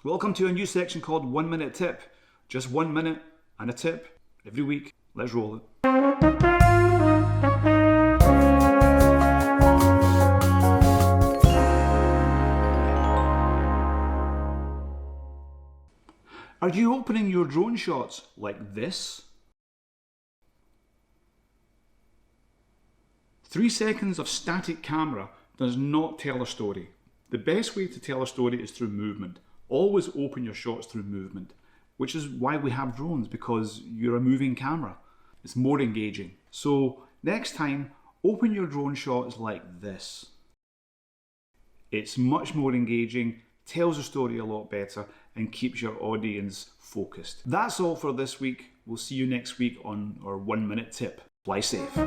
Welcome to a new section called 1 Minute Tip. Just 1 minute and a tip every week. Let's roll it. Are you opening your drone shots like this? 3 seconds of static camera does not tell a story. The best way to tell a story is through movement. Always open your shots through movement, which is why we have drones, because you're a moving camera. It's more engaging. So next time, open your drone shots like this. It's much more engaging, tells the story a lot better, and keeps your audience focused. That's all for this week. We'll see you next week on our 1 minute tip. Fly safe.